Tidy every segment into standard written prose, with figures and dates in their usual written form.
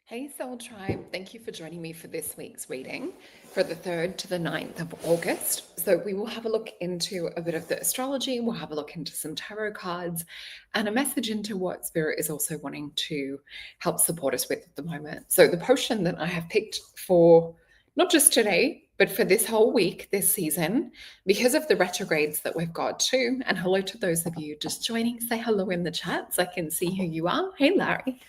Hey Soul Tribe, thank you for joining me for this week's reading for the 3rd to the 9th of August. So we will have a look into a bit of the astrology, we'll have a look into some tarot cards and a message into what Spirit is also wanting to help support us with at the moment. So the potion that I have picked for not just today, but for this whole week, this season, because of the retrogrades that we've got too. And hello to those of you just joining. Say hello in the chat so I can see who you are. Hey, Larry.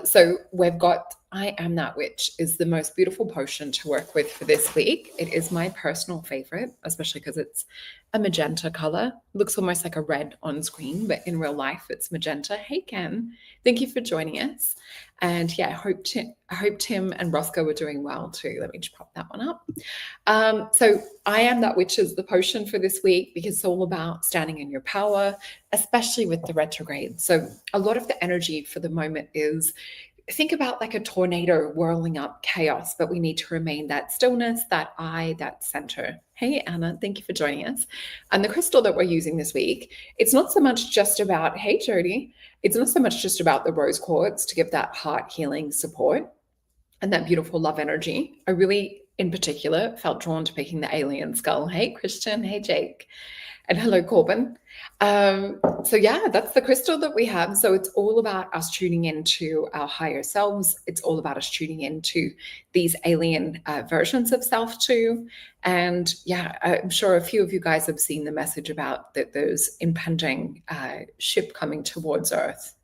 So we've got I Am That Witch is the most beautiful potion to work with for this week. It is my personal favorite, especially because it's a magenta color. It looks almost like a red on screen, but in real life it's magenta. Hey, Ken. Thank you for joining us. And yeah, I hope Tim and Roscoe are doing well too. Let me just pop that one up. So I Am That Witch is the potion for this week because it's all about standing in your power, especially with the retrograde. So a lot of the energy for the moment is, think about like a tornado whirling up chaos, but we need to remain that stillness, that eye, that center. Hey, Anna, thank you for joining us. And the crystal that we're using this week, it's not so much just about, hey, Jody, it's not so much just about the rose quartz to give that heart healing support and that beautiful love energy. I really, in particular, felt drawn to picking the alien skull. Hey, Christian. Hey, Jake. And hello, Corbin. So yeah, that's the crystal that we have. So it's all about us tuning into our higher selves. It's all about us tuning into these alien versions of self too. And yeah, I'm sure a few of you guys have seen the message about that there's impending ship coming towards Earth.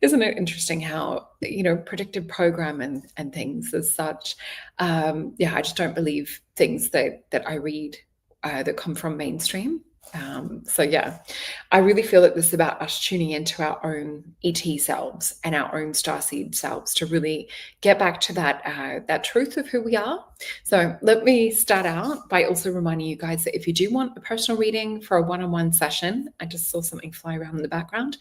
Isn't it interesting how, predictive program and things as such. I just don't believe things that I read that come from mainstream. I really feel that this is about us tuning into our own ET selves and our own starseed selves to really get back to that truth of who we are. So let me start out by also reminding you guys that if you do want a personal reading for a one-on-one session, I just saw something fly around in the background.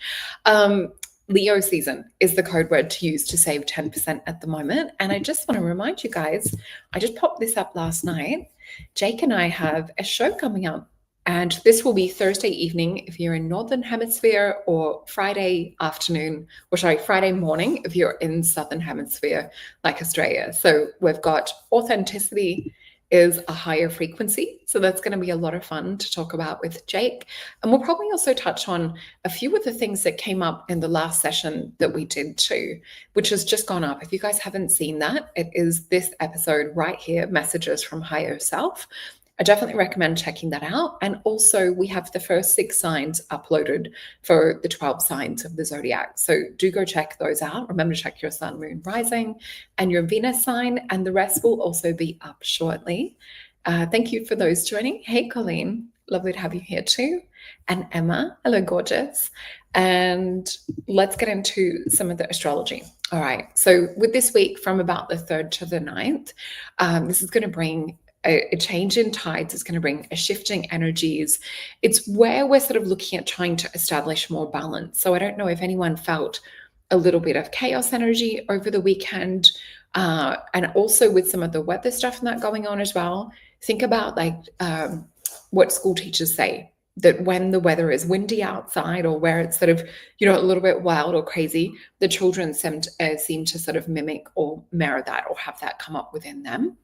Leo season is the code word to use to save 10% at the moment. And I just want to remind you guys, I just popped this up last night. Jake and I have a show coming up, and this will be Thursday evening if you're in Northern Hemisphere, or Friday morning if you're in Southern Hemisphere, like Australia. So we've got authenticity is a higher frequency. So that's going to be a lot of fun to talk about with Jake. And we'll probably also touch on a few of the things that came up in the last session that we did too, which has just gone up. If you guys haven't seen that, it is this episode right here, Messages from Higher Self. I definitely recommend checking that out. And also we have the first 6 signs uploaded for the 12 signs of the zodiac. So do go check those out. Remember to check your sun, moon, rising, and your Venus sign, and the rest will also be up shortly. Thank you for those joining. Hey, Colleen, lovely to have you here too. And Emma, hello, gorgeous. And let's get into some of the astrology. All right. So with this week from about the 3rd to the 9th, this is going to bring a change in tides. Is going to bring a shifting energies. It's where we're sort of looking at trying to establish more balance. So I don't know if anyone felt a little bit of chaos energy over the weekend, and also with some of the weather stuff and that going on as well. Think about what school teachers say, that when the weather is windy outside or where it's sort of, a little bit wild or crazy, the children seem to sort of mimic or mirror that or have that come up within them.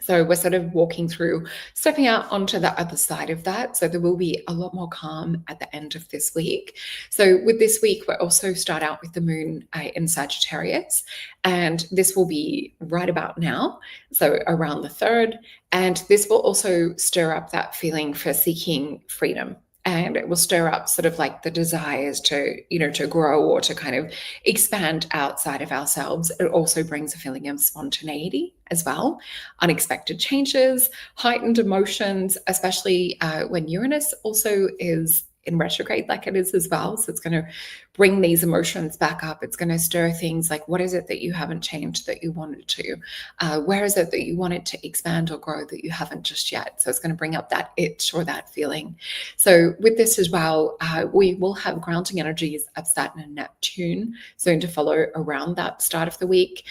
So we're sort of walking through, stepping out onto the other side of that. So there will be a lot more calm at the end of this week. So with this week, we'll also start out with the moon in Sagittarius. And this will be right about now, so around the 3rd. And this will also stir up that feeling for seeking freedom. And it will stir up sort of like the desires to, to grow or to kind of expand outside of ourselves. It also brings a feeling of spontaneity as well, unexpected changes, heightened emotions, especially when Uranus also is in retrograde like it is as well. So it's going to bring these emotions back up. It's going to stir things like, what is it that you haven't changed that you wanted to? Where is it that you wanted to expand or grow that you haven't just yet? So it's going to bring up that itch or that feeling. So with this as well, we will have grounding energies of Saturn and Neptune soon to follow around that start of the week.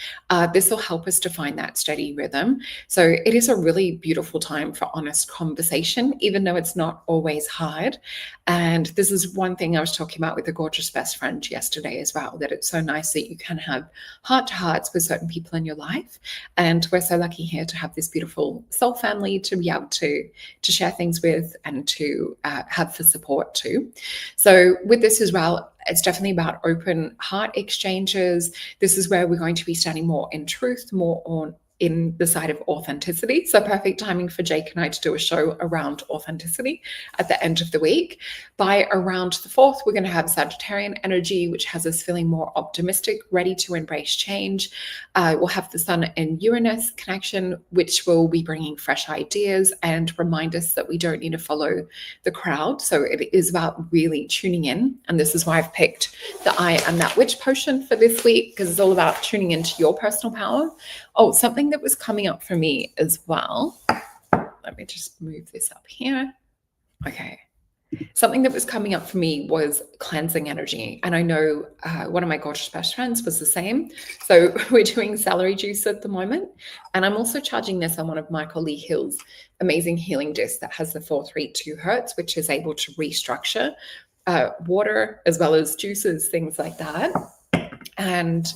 This will help us to find that steady rhythm. So it is a really beautiful time for honest conversation, even though it's not always hard. And this is one thing I was talking about with the gorgeous best best friend yesterday as well, that it's so nice that you can have heart-to-hearts with certain people in your life. And we're so lucky here to have this beautiful soul family to be able to share things with and to have for support too. So with this as well, it's definitely about open heart exchanges. This is where we're going to be standing more in truth, more on in the side of authenticity. So perfect timing for Jake and I to do a show around authenticity at the end of the week. By around the 4th, we're going to have Sagittarian energy, which has us feeling more optimistic, ready to embrace change. We'll have the Sun and Uranus connection, which will be bringing fresh ideas and remind us that we don't need to follow the crowd. So it is about really tuning in. And this is why I've picked the I Am That Witch potion for this week, because it's all about tuning into your personal power. Oh, something that was coming up for me as well. Let me just move this up here. Okay. Something that was coming up for me was cleansing energy. And I know one of my gorgeous best friends was the same. So we're doing celery juice at the moment. And I'm also charging this on one of Michael Lee Hill's amazing healing discs that has the 432 hertz, which is able to restructure water as well as juices, things like that. And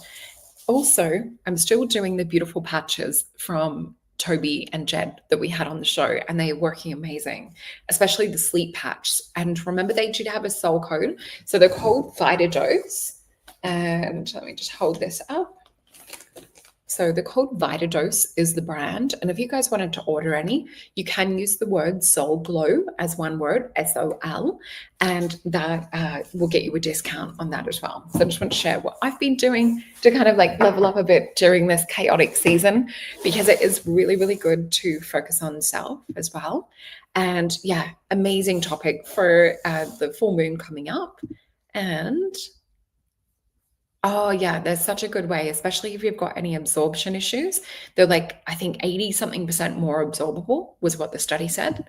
also, I'm still doing the beautiful patches from Toby and Jed that we had on the show, and they are working amazing, especially the sleep patch. And remember, they did have a soul code. So they're called Vita Dose. And let me just hold this up. So the code Vita Dose is the brand. And if you guys wanted to order any, you can use the word Soul Glow as one word, SOL, and that will get you a discount on that as well. So I just want to share what I've been doing to kind of like level up a bit during this chaotic season, because it is really, really good to focus on self as well. And yeah, amazing topic for the full moon coming up. And oh yeah, there's such a good way, especially if you've got any absorption issues. They're like, I think 80-something% more absorbable was what the study said.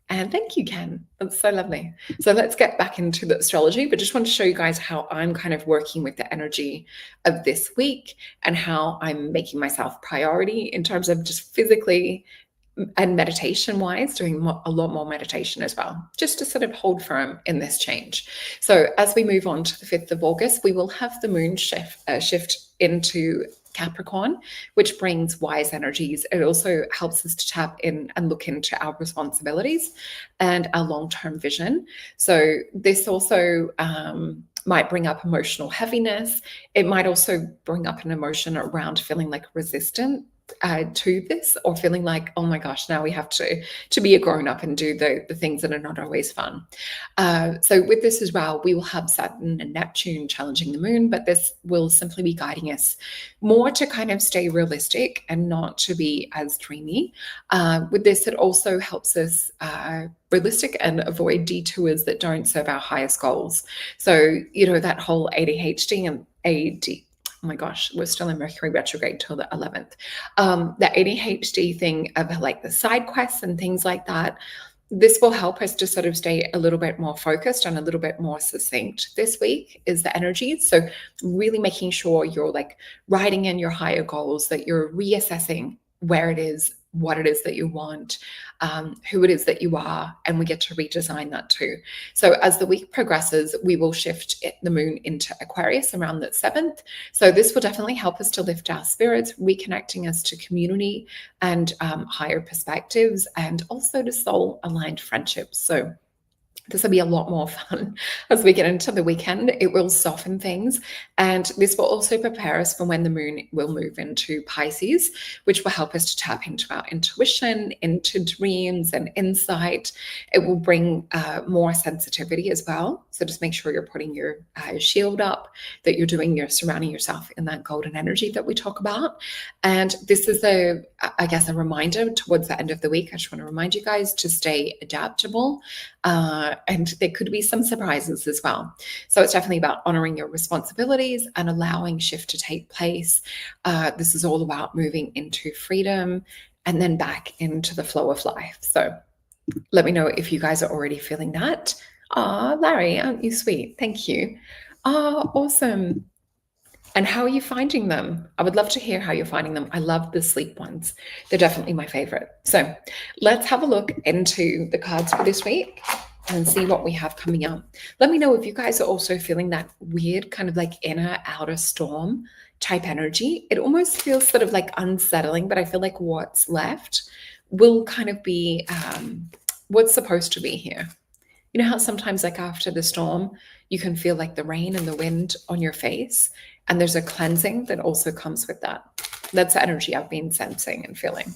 And thank you, Ken. That's so lovely. So let's get back into the astrology, but just want to show you guys how I'm kind of working with the energy of this week and how I'm making myself priority in terms of just physically and meditation wise, doing a lot more meditation as well, just to sort of hold firm in this change. So as we move on to the 5th of August, we will have the moon shift into Capricorn, which brings wise energies. It also helps us to tap in and look into our responsibilities and our long-term vision. So this also might bring up emotional heaviness. It might also bring up an emotion around feeling like resistant to this, or feeling like, oh my gosh, now we have to be a grown-up and do the things that are not always fun. So with this as well, we will have Saturn and Neptune challenging the moon, but this will simply be guiding us more to kind of stay realistic and not to be as dreamy. With this, it also helps us realistic and avoid detours that don't serve our highest goals. So, you know, that whole ADHD and AD, oh my gosh, we're still in Mercury retrograde till the 11th. The ADHD thing of like the side quests and things like that, this will help us to sort of stay a little bit more focused and a little bit more succinct this week is the energy. So really making sure you're like writing in your higher goals, that you're reassessing where it is, what it is that you want, who it is that you are, and we get to redesign that too. So as the week progresses, we will shift the moon into Aquarius around the 7th. So this will definitely help us to lift our spirits, reconnecting us to community and higher perspectives, and also to soul-aligned friendships. So this will be a lot more fun as we get into the weekend. It will soften things, and this will also prepare us for when the moon will move into Pisces, which will help us to tap into our intuition, into dreams and insight. It will bring more sensitivity as well. So just make sure you're putting your shield up, that you're surrounding yourself in that golden energy that we talk about. And this is I guess a reminder towards the end of the week. I just want to remind you guys to stay adaptable. And there could be some surprises as well. So it's definitely about honoring your responsibilities and allowing shift to take place. This is all about moving into freedom and then back into the flow of life. So let me know if you guys are already feeling that. Oh, Larry, aren't you sweet? Thank you. Oh, awesome. And how are you finding them? I would love to hear how you're finding them. I love the sleep ones. They're definitely my favorite. So let's have a look into the cards for this week. and see what we have coming up. Let me know if you guys are also feeling that weird kind of like inner outer storm type energy. It almost feels sort of like unsettling, but I feel like what's left will kind of be what's supposed to be here. You know how sometimes, like after the storm, you can feel like the rain and the wind on your face, and there's a cleansing that also comes with that. That's the energy I've been sensing and feeling.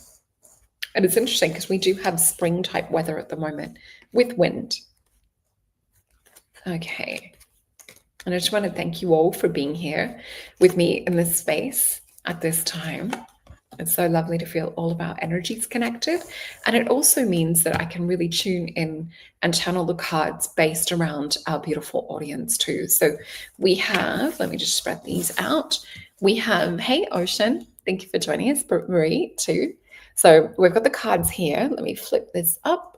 And it's interesting because we do have spring type weather at the moment with wind. Okay. And I just want to thank you all for being here with me in this space at this time. It's so lovely to feel all of our energies connected. And it also means that I can really tune in and channel the cards based around our beautiful audience too. So we have, let me just spread these out. We have, hey, Ocean, thank you for joining us, but Marie too. So we've got the cards here. Let me flip this up.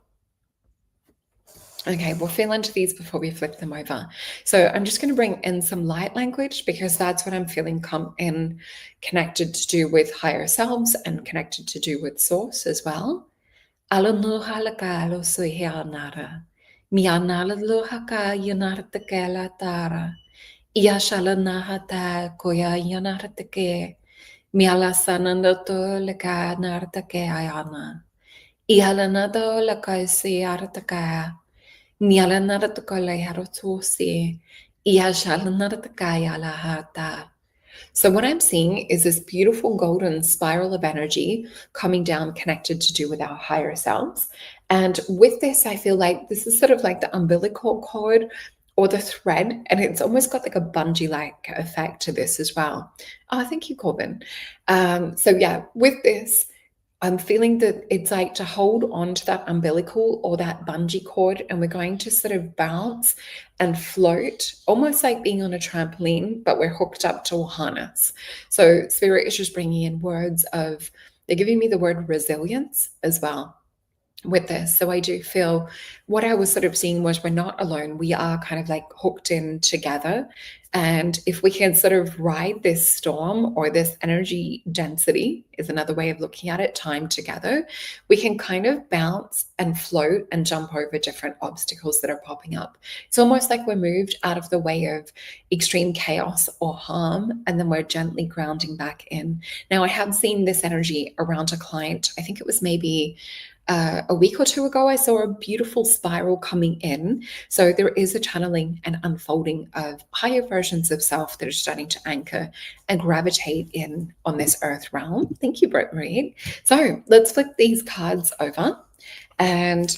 Okay, we'll feel into these before we flip them over. So I'm just going to bring in some light language because that's what I'm feeling come in, connected to do with higher selves and connected to do with source as well. Alonuhalakalo suhianara. Mianalaluhaka yanartakela tara. Iashalanahata koya yanartake. Mialasananato laka nartake ayana. Ialanado lakaisi artaka. So what I'm seeing is this beautiful golden spiral of energy coming down, connected to do with our higher selves. And with this, I feel like this is sort of like the umbilical cord or the thread, and it's almost got like a bungee-like effect to this as well. Oh, thank you, Corbin. So yeah, with this, I'm feeling that it's like to hold on to that umbilical or that bungee cord, and we're going to sort of bounce and float, almost like being on a trampoline, but we're hooked up to a harness. So Spirit is just bringing in words of, they're giving me the word resilience as well with this. So I do feel what I was sort of seeing was we're not alone. We are kind of like hooked in together. And if we can sort of ride this storm, or this energy density is another way of looking at it, time together, we can kind of bounce and float and jump over different obstacles that are popping up. It's almost like we're moved out of the way of extreme chaos or harm, and then we're gently grounding back in. Now, I have seen this energy around a client. I think it was maybe a week or two ago, I saw a beautiful spiral coming in. So there is a channeling and unfolding of higher versions of self that are starting to anchor and gravitate in on this earth realm. Thank you, Brett Marie. So let's flip these cards over. And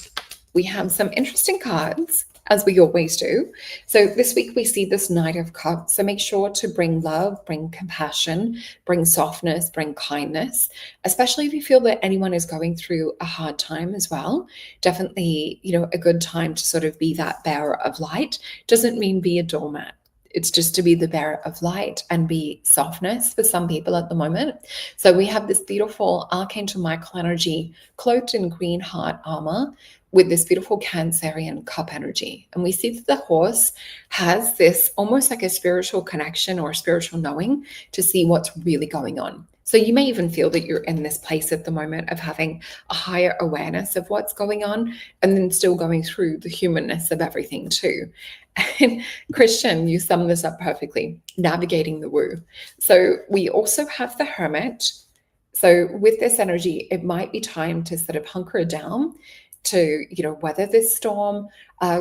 we have some interesting cards, as we always do. So this week we see this Knight of Cups. So make sure to bring love, bring compassion, bring softness, bring kindness, especially if you feel that anyone is going through a hard time as well. Definitely, a good time to sort of be that bearer of light. Doesn't mean be a doormat. It's just to be the bearer of light and be softness for some people at the moment. So we have this beautiful Archangel Michael energy cloaked in green heart armor with this beautiful Cancerian cup energy. And we see that the horse has this almost like a spiritual connection or spiritual knowing to see what's really going on. So you may even feel that you're in this place at the moment of having a higher awareness of what's going on, and then still going through the humanness of everything too. And Christian, you sum this up perfectly, navigating the woo. So we also have the Hermit. So with this energy, it might be time to sort of hunker down to, weather this storm.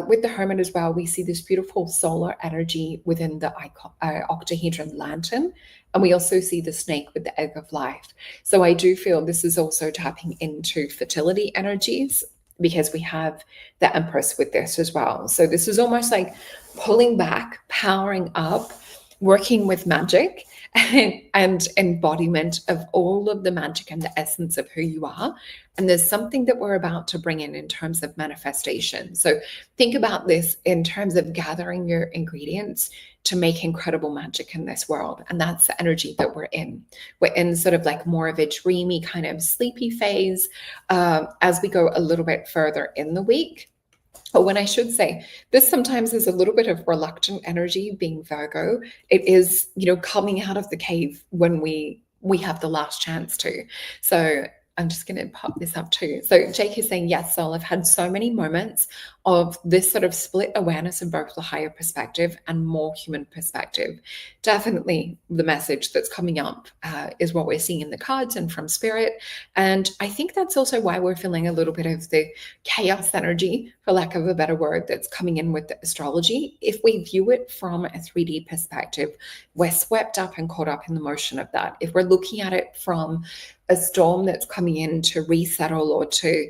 With the Hermit as well, we see this beautiful solar energy within the octahedron lantern. And we also see the snake with the egg of life. So I do feel this is also tapping into fertility energies, because we have the Empress with this as well. So this is almost like pulling back, powering up, working with magic and embodiment of all of the magic and the essence of who you are. And there's something that we're about to bring in terms of manifestation. So think about this in terms of gathering your ingredients to make incredible magic in this world. And that's the energy that we're in. We're in sort of like more of a dreamy kind of sleepy phase as we go a little bit further in the week. But when I should say, this sometimes is a little bit of reluctant energy, being Virgo. It is, coming out of the cave when we have the last chance to. So I'm just going to pop this up too. So Jake is saying, yes, Sol, I've had so many moments of this sort of split awareness of both the higher perspective and more human perspective. Definitely the message that's coming up is what we're seeing in the cards and from spirit. And I think that's also why we're feeling a little bit of the chaos energy, for lack of a better word, that's coming in with the astrology. If we view it from a 3D perspective, we're swept up and caught up in the motion of that. If we're looking at it from a storm that's coming in to resettle or to,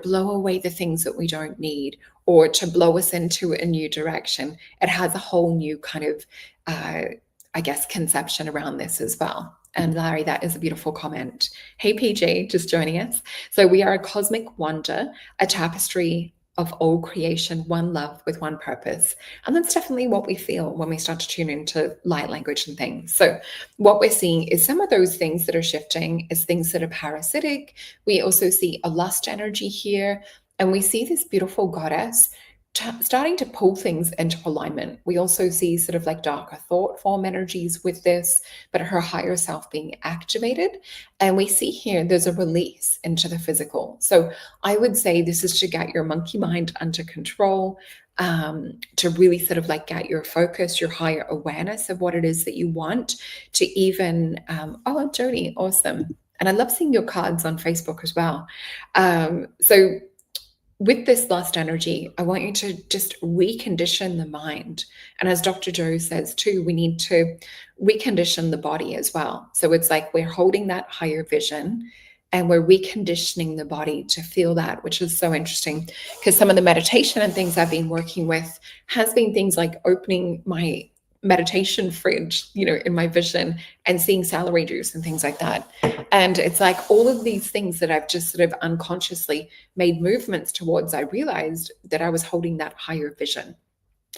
blow away the things that we don't need or to blow us into a new direction, it has a whole new kind of, conception around this as well. And Larry, that is a beautiful comment. Hey, PJ, just joining us. So we are a cosmic wonder, a tapestry of all creation, one love with one purpose. And that's definitely what we feel when we start to tune into light language and things. So what we're seeing is some of those things that are shifting is things that are parasitic. We also see a lust energy here, and we see this beautiful goddess starting to pull things into alignment. We also see sort of like darker thought form energies with this, but her higher self being activated. And we see here there's a release into the physical. So I would say this is to get your monkey mind under control, to really sort of like get your focus, your higher awareness of what it is that you want to even, oh, Jody, awesome. And I love seeing your cards on Facebook as well. So with this lust energy, I want you to just recondition the mind. And as Dr. Joe says too, we need to recondition the body as well. So it's like we're holding that higher vision and we're reconditioning the body to feel that, which is so interesting because some of the meditation and things I've been working with has been things like opening my meditation fridge, in my vision and seeing celery juice and things like that. And it's like all of these things that I've just sort of unconsciously made movements towards, I realized that I was holding that higher vision.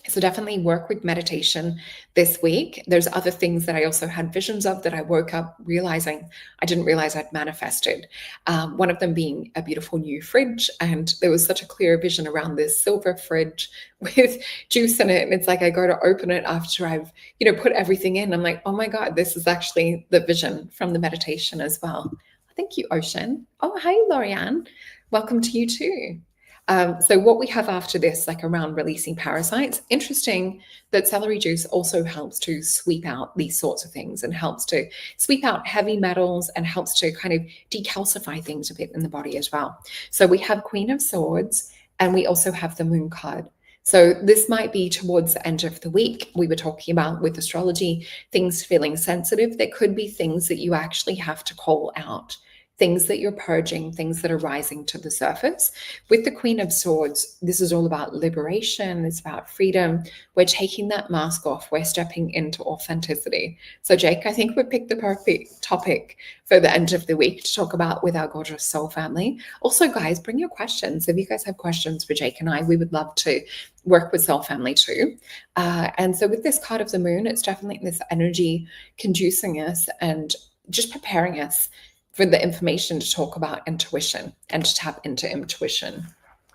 So definitely work with meditation this week. There's other things that I also had visions of that I woke up realizing I didn't realize I'd manifested. One of them being a beautiful new fridge. And there was such a clear vision around this silver fridge with juice in it. And it's like I go to open it after I've, put everything in. I'm like, oh my God, this is actually the vision from the meditation as well. Thank you, Ocean. Oh, hi, Lorianne. Welcome to you too. So what we have after this, like around releasing parasites, interesting that celery juice also helps to sweep out these sorts of things and helps to sweep out heavy metals and helps to kind of decalcify things a bit in the body as well. So we have Queen of Swords and we also have the Moon card. So this might be towards the end of the week. We were talking about with astrology, things feeling sensitive. There could be things that you actually have to call out, things that you're purging, things that are rising to the surface. With the Queen of Swords, this is all about liberation. It's about freedom. We're taking that mask off. We're stepping into authenticity. So Jake, I think we picked the perfect topic for the end of the week to talk about with our gorgeous soul family. Also, guys, bring your questions. If you guys have questions for Jake and I, we would love to work with soul family too. And so with this card of the moon, it's definitely this energy conducing us and just preparing us for the information to talk about intuition and to tap into intuition.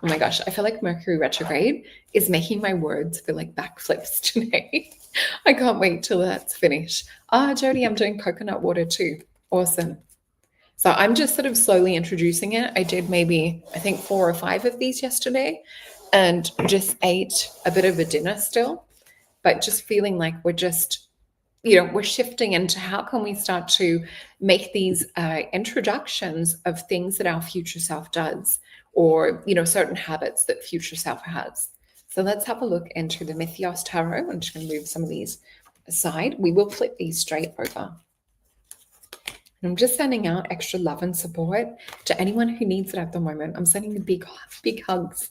Oh my gosh, I feel like Mercury retrograde is making my words feel like backflips today. I can't wait till that's finished. Jody, I'm doing coconut water too. Awesome. So I'm just sort of slowly introducing it. I did maybe, I think 4 or 5 of these yesterday and just ate a bit of a dinner still, but just feeling like we're just, we're shifting into how can we start to make these introductions of things that our future self does or, certain habits that future self has. So let's have a look into the Mythos Tarot. I'm just going to move some of these aside. We will flip these straight over. And I'm just sending out extra love and support to anyone who needs it at the moment. I'm sending big, big hugs.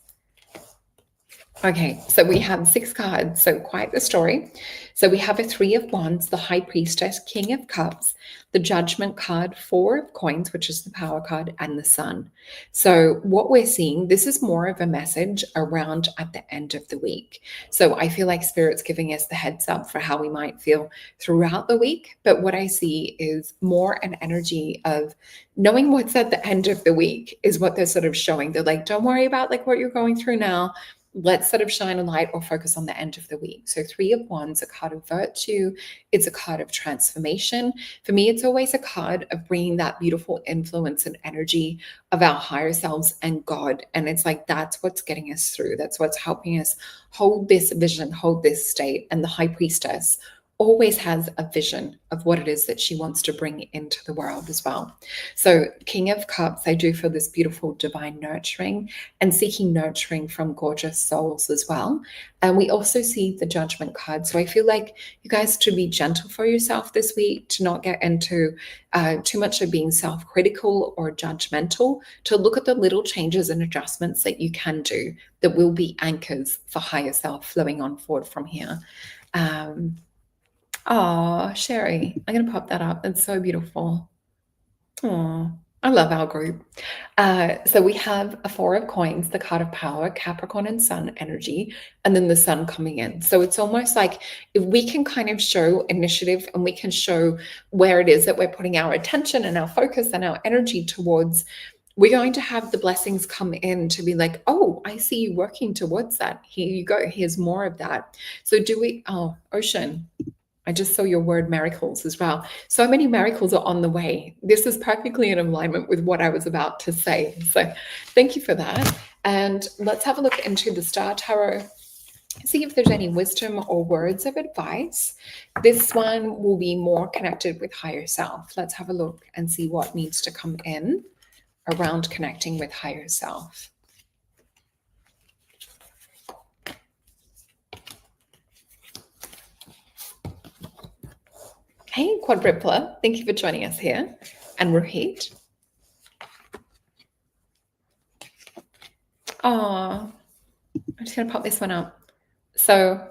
Okay, so we have 6 cards, so quite the story. So we have a 3 of Wands, the High Priestess, King of Cups, the Judgment card, 4 of Coins, which is the Power card, and the Sun. So what we're seeing, this is more of a message around at the end of the week. So I feel like Spirit's giving us the heads up for how we might feel throughout the week. But what I see is more an energy of knowing what's at the end of the week is what they're sort of showing. They're like, don't worry about like what you're going through now. let's sort of shine a light or focus on the end of the week. So 3 of Wands, a card of virtue. It's a card of transformation. For me, it's always a card of bringing that beautiful influence and energy of our higher selves and God. And it's like, that's what's getting us through. That's what's helping us hold this vision, hold this state. And the High Priestess always has a vision of what it is that she wants to bring into the world as well. So King of Cups, I do feel this beautiful divine nurturing and seeking nurturing from gorgeous souls as well. And we also see the Judgment card. So I feel like you guys to be gentle for yourself this week, to not get into too much of being self-critical or judgmental, to look at the little changes and adjustments that you can do that will be anchors for higher self flowing on forward from here. Oh, Sherry, I'm going to pop that up. It's so beautiful. Oh, I love our group. So we have a 4 of Coins, the card of power, Capricorn and Sun energy, and then the Sun coming in. So it's almost like if we can kind of show initiative and we can show where it is that we're putting our attention and our focus and our energy towards, we're going to have the blessings come in to be like, oh, I see you working towards that. Here you go. Here's more of that. So Ocean, I just saw your word miracles as well. So many miracles are on the way. This is perfectly in alignment with what I was about to say. So thank you for that. And let's have a look into the Star Tarot, see if there's any wisdom or words of advice. This one will be more connected with higher self. Let's have a look and see what needs to come in around connecting with higher self. Hey, Quadripler, thank you for joining us here. And Rohit. Oh, I'm just going to pop this one up. So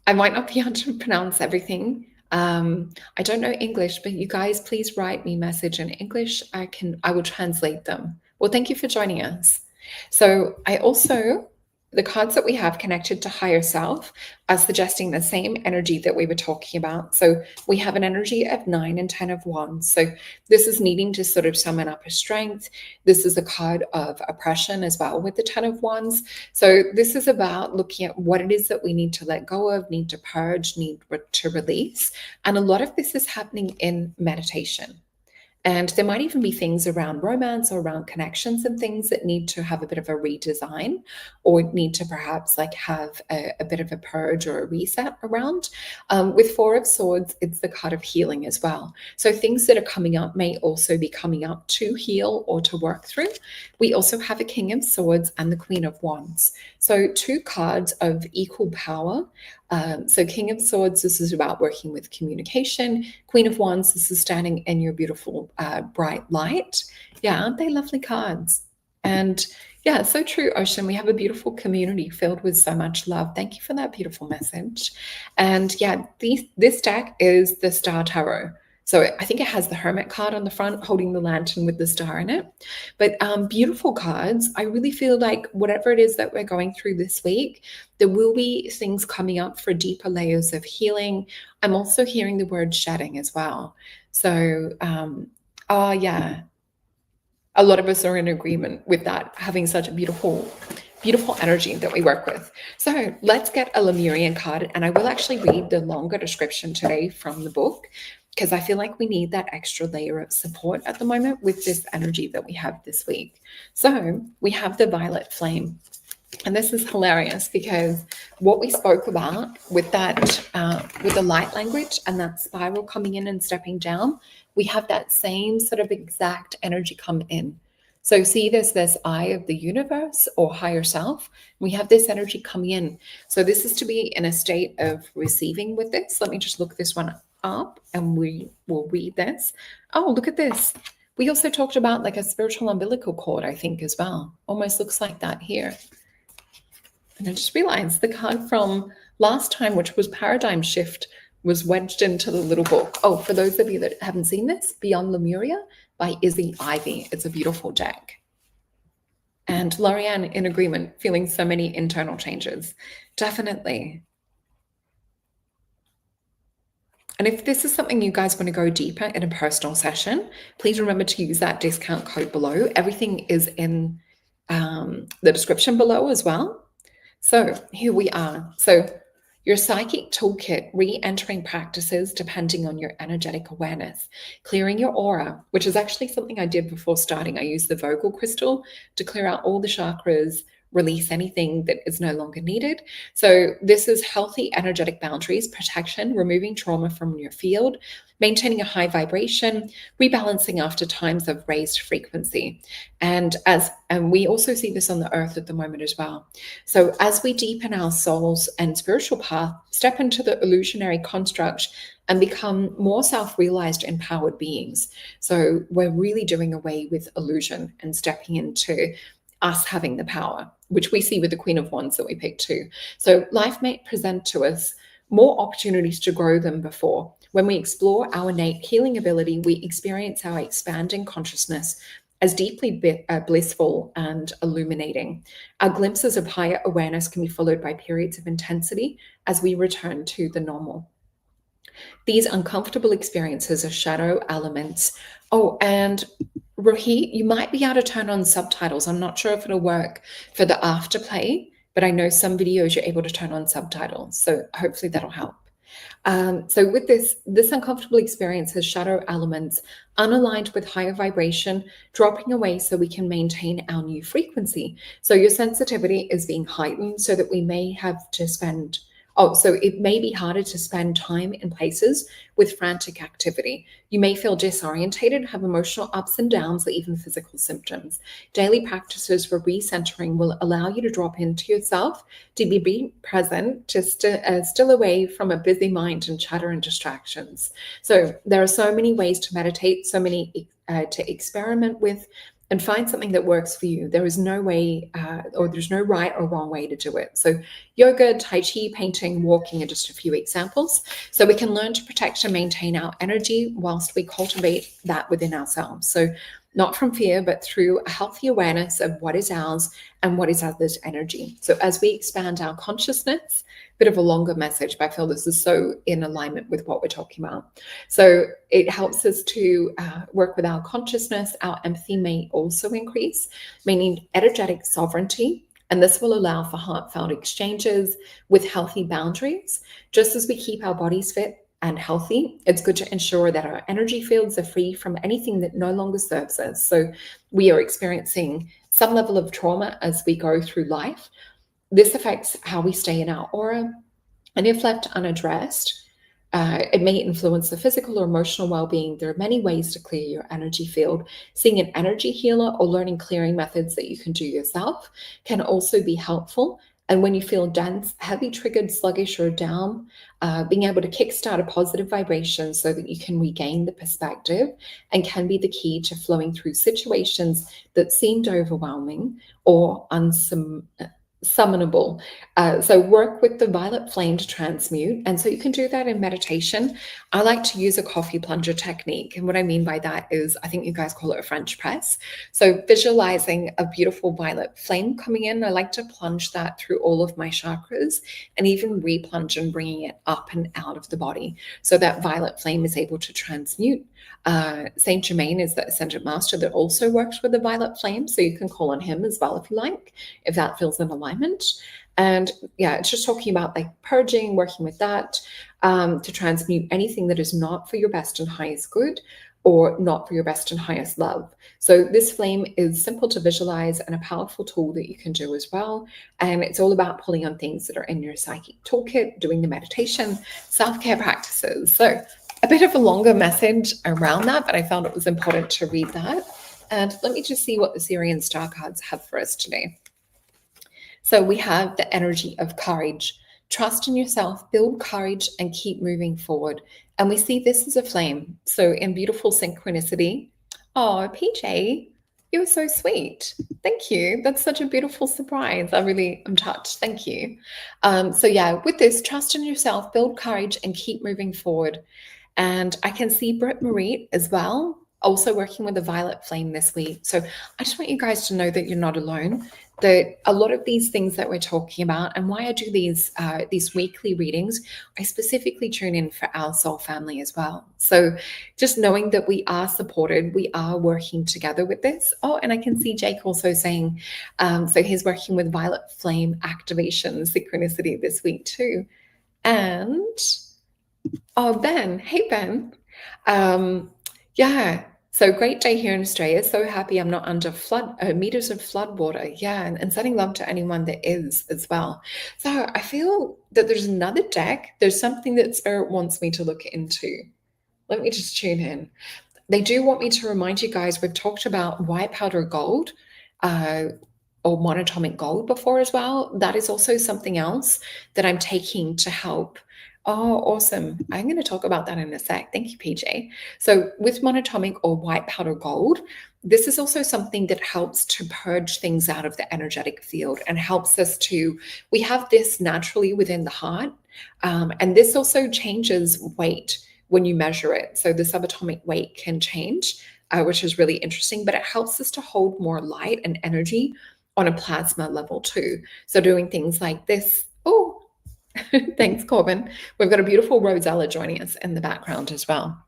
I might not be able to pronounce everything. I don't know English, but you guys, please write me message in English. I will translate them. Well, thank you for joining us. So the cards that we have connected to higher self are suggesting the same energy that we were talking about. So we have an energy of 9 and 10 of Wands. So this is needing to sort of summon up a strength. This is a card of oppression as well with the 10 of Wands. So this is about looking at what it is that we need to let go of, need to purge, need to release. And a lot of this is happening in meditation. And there might even be things around romance or around connections and things that need to have a bit of a redesign or need to perhaps like have a bit of a purge or a reset around. With 4 of Swords, it's the card of healing as well. So things that are coming up may also be coming up to heal or to work through. We also have a King of Swords and the Queen of Wands. So 2 cards of equal power. So King of Swords, this is about working with communication. Queen of Wands, this is standing in your beautiful bright light. Yeah, aren't they lovely cards? And yeah, so true, Ocean. We have a beautiful community filled with so much love. Thank you for that beautiful message. And yeah, this deck is the Star Tarot. So I think it has the Hermit card on the front holding the lantern with the star in it. But beautiful cards. I really feel like whatever it is that we're going through this week, there will be things coming up for deeper layers of healing. I'm also hearing the word shedding as well. So, yeah, a lot of us are in agreement with that, having such a beautiful energy that we work with. So let's get a Lemurian card, and I will actually read the longer description today from the book because I feel like we need that extra layer of support at the moment with this energy that we have this week. So we have the Violet Flame. And this is hilarious because what we spoke about with that, with the light language and that spiral coming in and stepping down, we have that same sort of exact energy come in. So see this eye of the universe or higher self. We have this energy coming in. So this is to be in a state of receiving with this. Let me just look this one up and we will read this. Oh, look at this. We also talked about like a spiritual umbilical cord, I think, as well. Almost looks like that here. And I just realized the card from last time, which was Paradigm Shift, was wedged into the little book. Oh, for those of you that haven't seen this, Beyond Lemuria by Izzy Ivy. It's a beautiful deck. And Lorianne, in agreement, feeling so many internal changes. Definitely. And if this is something you guys want to go deeper in a personal session, please remember to use that discount code below. Everything is in the description below as well. So here we are. So your psychic toolkit, re-entering practices depending on your energetic awareness, clearing your aura, which is actually something I did before starting. I used the vocal crystal to clear out all the chakras, release anything that is no longer needed. So this is healthy energetic boundaries, protection, removing trauma from your field, maintaining a high vibration, rebalancing after times of raised frequency. And we also see this on the earth at the moment as well. So as we deepen our souls and spiritual path, step into the illusionary construct and become more self-realized, empowered beings. So we're really doing away with illusion and stepping into us having the power, which we see with the Queen of Wands that we picked too. So life may present to us more opportunities to grow than before. When we explore our innate healing ability, we experience our expanding consciousness as deeply blissful and illuminating. Our glimpses of higher awareness can be followed by periods of intensity as we return to the normal. These uncomfortable experiences are shadow elements. Oh, and Rohit, you might be able to turn on subtitles. I'm not sure if it'll work for the afterplay, but I know some videos you're able to turn on subtitles. So hopefully that'll help. So with this uncomfortable experience has shadow elements unaligned with higher vibration, dropping away so we can maintain our new frequency. So your sensitivity is being heightened so that we may have to spend, so it may be harder to spend time in places with frantic activity. You may feel disorientated, have emotional ups and downs, or even physical symptoms. Daily practices for recentering will allow you to drop into yourself, to be present, to still away from a busy mind and chatter and distractions. So there are so many ways to meditate, so many to experiment with, and find something that works for you. There is no way, or there's no right or wrong way to do it. So yoga, Tai Chi, painting, walking are just a few examples. So we can learn to protect and maintain our energy whilst we cultivate that within ourselves. So not from fear, but through a healthy awareness of what is ours and what is others' energy. So as we expand our consciousness, bit of a longer message, but I feel this is so in alignment with what we're talking about. So it helps us to work with our consciousness. Our empathy may also increase, meaning energetic sovereignty. And this will allow for heartfelt exchanges with healthy boundaries. Just as we keep our bodies fit and healthy, it's good to ensure that our energy fields are free from anything that no longer serves us. So we are experiencing some level of trauma as we go through life. This affects how we stay in our aura, and if left unaddressed, it may influence the physical or emotional well-being. There are many ways to clear your energy field. Seeing an energy healer or learning clearing methods that you can do yourself can also be helpful. And when you feel dense, heavy, triggered, sluggish, or down, being able to kickstart a positive vibration so that you can regain the perspective and can be the key to flowing through situations that seemed overwhelming or summonable. So work with the violet flame to transmute. And so you can do that in meditation. I like to use a coffee plunger technique. And what I mean by that is, I think you guys call it a French press. So visualizing a beautiful violet flame coming in, I like to plunge that through all of my chakras and even replunge and bringing it up and out of the body so that violet flame is able to transmute. Saint Germain is the ascendant master that also works with the violet flame. So you can call on him as well if you like, if that feels in alignment. And yeah, it's just talking about like purging, working with that to transmute anything that is not for your best and highest good or not for your best and highest love. So this flame is simple to visualize and a powerful tool that you can do as well. And it's all about pulling on things that are in your psychic toolkit, doing the meditation, self-care practices. So a bit of a longer message around that, but I found it was important to read that. And let me just see what the Syrian star cards have for us today. So we have the energy of courage. Trust in yourself, build courage, and keep moving forward. And we see this as a flame. So in beautiful synchronicity. Oh, PJ, you're so sweet. Thank you. That's such a beautiful surprise. I'm touched. Thank you. So yeah, with this, trust in yourself, build courage, and keep moving forward. And I can see Britt Marie as well. also working with the violet flame this week. So I just want you guys to know that you're not alone, that a lot of these things that we're talking about, and why I do these weekly readings, I specifically tune in for our soul family as well. So just knowing that we are supported, we are working together with this. Oh, and I can see Jake also saying, so he's working with violet flame activation synchronicity this week too. And oh, Ben, hey Ben. Yeah, so great day here in Australia. So happy I'm not under meters of flood water. Yeah, and sending love to anyone that is as well. So I feel that there's another deck. There's something that Spirit wants me to look into. Let me just tune in. They do want me to remind you guys, we've talked about white powder gold. Or monatomic gold before as well. That is also something else that I'm taking to help. Oh, awesome. I'm going to talk about that in a sec. Thank you, PJ. So with monatomic or white powder gold, this is also something that helps to purge things out of the energetic field and helps us to, we have this naturally within the heart. And this also changes weight when you measure it. So the subatomic weight can change, which is really interesting, but it helps us to hold more light and energy on a plasma level too. So doing things like this. Oh, thanks, Corbin. We've got a beautiful Rosella joining us in the background as well.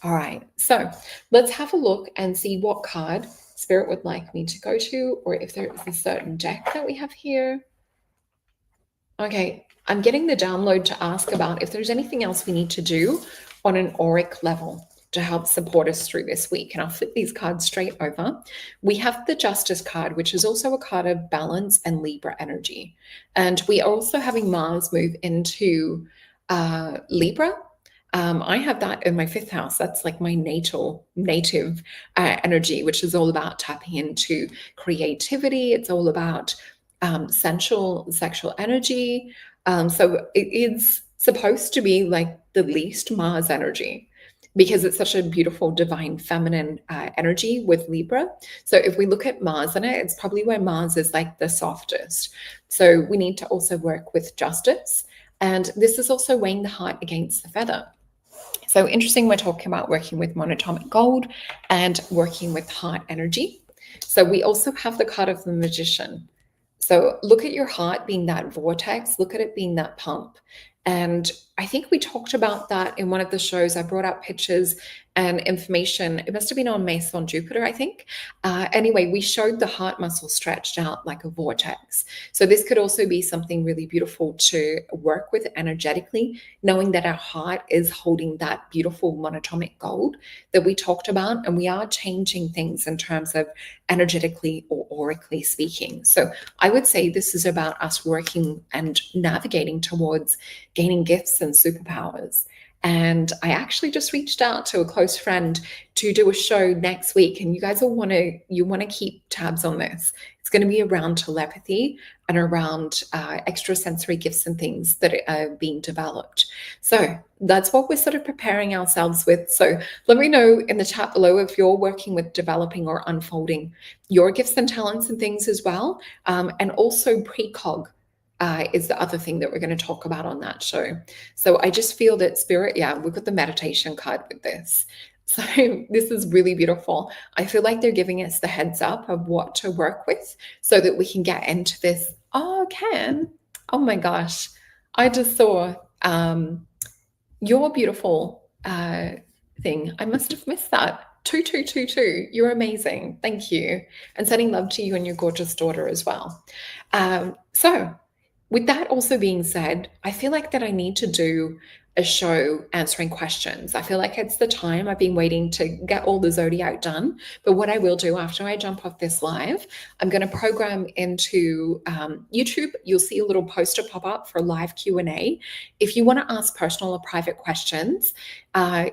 All right, so let's have a look and see what card Spirit would like me to go to, or if there is a certain deck that we have here. Okay, I'm getting the download to ask about if there's anything else we need to do on an auric level to help support us through this week. And I'll flip these cards straight over. We have the Justice card, which is also a card of balance and Libra energy. And we are also having Mars move into Libra. I have that in my 5th house. That's like my native energy, which is all about tapping into creativity. It's all about sensual sexual energy. So it is supposed to be like the least Mars energy, because it's such a beautiful divine feminine energy with Libra. So if we look at Mars in it, it's probably where Mars is like the softest. So we need to also work with justice. And this is also weighing the heart against the feather. So interesting, we're talking about working with monatomic gold and working with heart energy. So we also have the card of the Magician. So look at your heart being that vortex, look at it being that pump. And I think we talked about that in one of the shows. I brought out pictures and information. It must have been on Mason Jupiter, I think. Anyway, we showed the heart muscle stretched out like a vortex. So this could also be something really beautiful to work with energetically, knowing that our heart is holding that beautiful monatomic gold that we talked about. And we are changing things in terms of energetically or aurically speaking. So I would say this is about us working and navigating towards gaining gifts and superpowers. And I actually just reached out to a close friend to do a show next week, and you guys will want to keep tabs on this. It's going to be around telepathy and around extrasensory gifts and things that are being developed. So that's what we're sort of preparing ourselves with. So let me know in the chat below if you're working with developing or unfolding your gifts and talents and things as well. And also precog is the other thing that we're going to talk about on that show. So I just feel that Spirit, yeah, we've got the meditation card with this. So this is really beautiful. I feel like they're giving us the heads up of what to work with so that we can get into this. Oh, Ken. Oh my gosh. I just saw your beautiful thing. I must have missed that. 2222. You're amazing. Thank you. And sending love to you and your gorgeous daughter as well. So with that also being said, I feel like that I need to do a show answering questions. I feel like it's the time. I've been waiting to get all the zodiac done. But what I will do after I jump off this live, I'm going to program into YouTube. You'll see a little poster pop up for live Q&A. If you want to ask personal or private questions,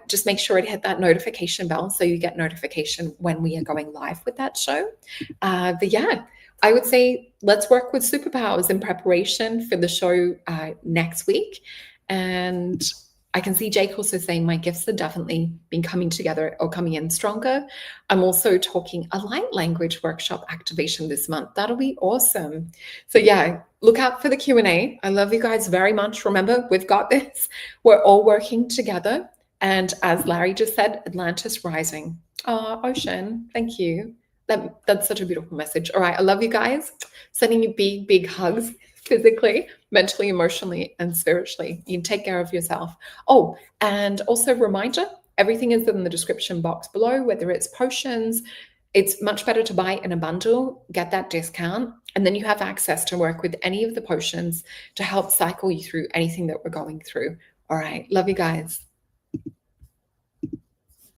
just make sure to hit that notification bell so you get notification when we are going live with that show. But yeah, I would say let's work with superpowers in preparation for the show next week. And I can see Jake also saying my gifts have definitely been coming together or coming in stronger. I'm also talking a light language workshop activation this month. That'll be awesome. So yeah, look out for the Q&A. I love you guys very much. Remember, we've got this. We're all working together. And as Larry just said, Atlantis rising. Oh, Ocean, thank you. That's such a beautiful message. All right, I love you guys. Sending you big, big hugs physically, mentally, emotionally, and spiritually. You take care of yourself. Oh, and also reminder, everything is in the description box below, whether it's potions. It's much better to buy in a bundle, get that discount, and then you have access to work with any of the potions to help cycle you through anything that we're going through. All right, love you guys.